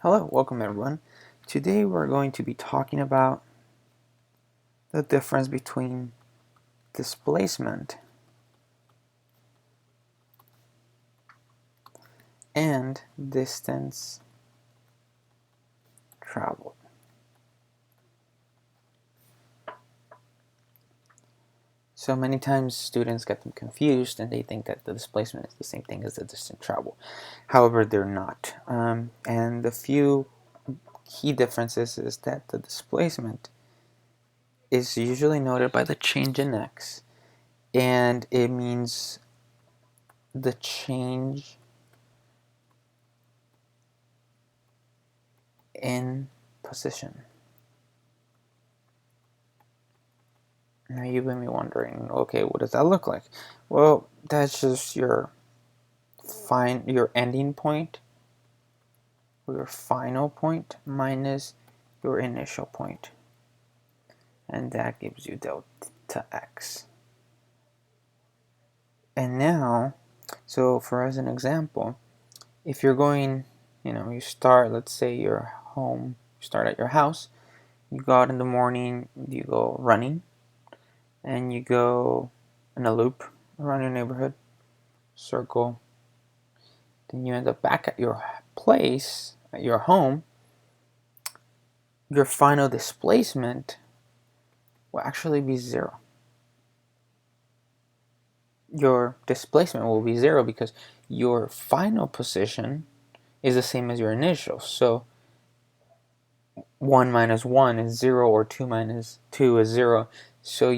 Hello, welcome everyone. Today we're going to be talking about the difference between displacement and distance traveled. So many times students get them confused and they think that the displacement is the same thing as the distance traveled. However, they're not. And the few key differences is that the displacement is usually noted by the change in x, and it means the change in position. Now you may be wondering, okay, what does that look like? Well, that's just your ending point, or your final point, minus your initial point, and that gives you delta x. And now, so for as an example, if you're going, you start, let's say you're home, you start at your house, you go out in the morning, you go running, and you go in a loop around your neighborhood, circle. Then you end up back at your place, at your home. Your final displacement will actually be 0. Your displacement will be 0 because your final position is the same as your initial. So 1 minus 1 is 0, or 2 minus 2 is 0. So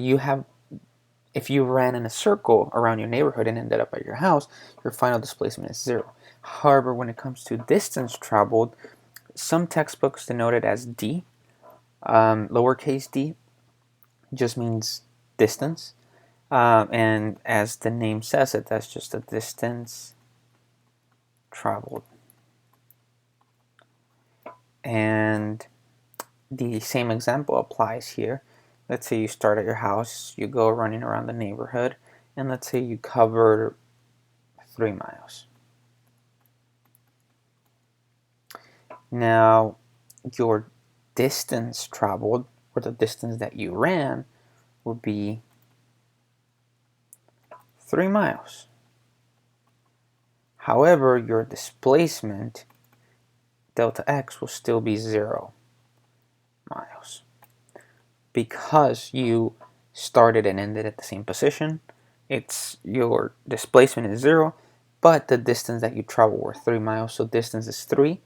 if you ran in a circle around your neighborhood and ended up at your house, your final displacement is 0. However, when it comes to distance traveled, some textbooks denote it as d. Lowercase d just means distance, and as the name says it, that's just the distance traveled. And the same example applies here. Let's say you start at your house, you go running around the neighborhood, and let's say you cover 3 miles. Now, your distance traveled, or the distance that you ran, would be 3 miles. However, your displacement, delta x, will still be 0 miles. Because you started and ended at the same position, your displacement is 0, but the distance that you traveled were 3 miles, so distance is 3,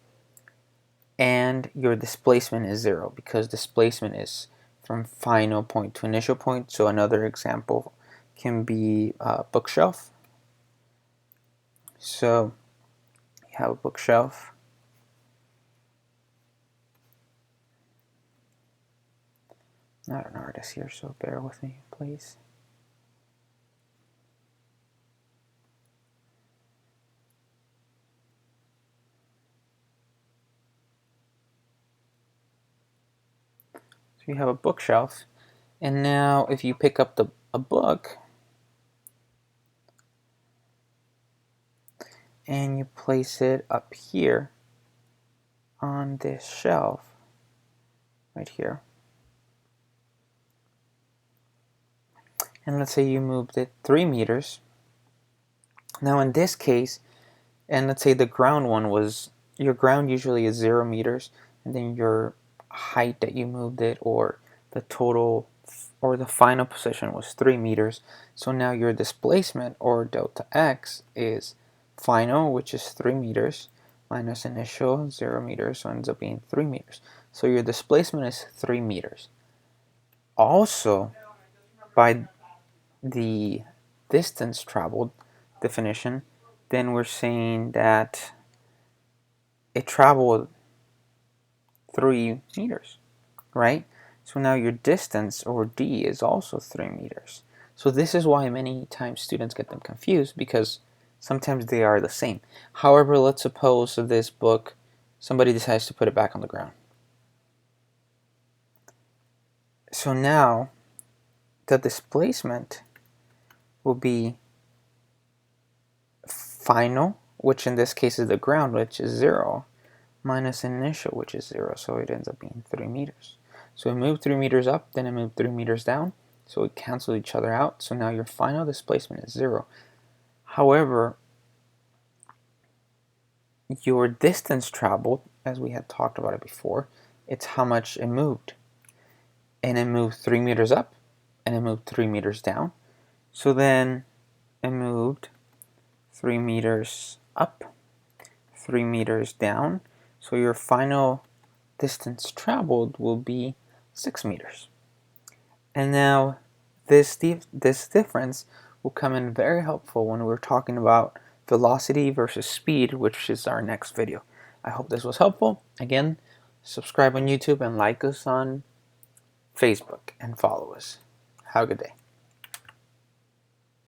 and your displacement is 0, because displacement is from final point to initial point. So another example can be a bookshelf. So you have a bookshelf. Not an artist here, so bear with me, please. So you have a bookshelf, and now if you pick up a book and you place it up here on this shelf, right here, and let's say you moved it 3 meters. Now in this case, and let's say the ground one was, your ground usually is 0 meters, and then your height that you moved it, or the total, or the final position, was 3 meters. So now your displacement, or delta x, is final, which is 3 meters, minus initial, 0 meters, so it ends up being 3 meters. So your displacement is 3 meters. Also, by the distance traveled definition, then we're saying that it traveled 3 meters, right? So now your distance, or d, is also 3 meters. So this is why many times students get them confused, because sometimes they are the same. However, let's suppose this book, somebody decides to put it back on the ground. So now the displacement will be final, which in this case is the ground, which is 0, minus initial, which is 0, so it ends up being 3 meters. So it moved 3 meters up, then it moved 3 meters down, so it canceled each other out, so now your final displacement is 0. However, your distance traveled, as we had talked about it before, it's how much it moved. And it moved 3 meters up, and it moved 3 meters down. So then it moved 3 meters up, 3 meters down. So your final distance traveled will be 6 meters. And now this difference will come in very helpful when we're talking about velocity versus speed, which is our next video. I hope this was helpful. Again, subscribe on YouTube and like us on Facebook and follow us. Have a good day.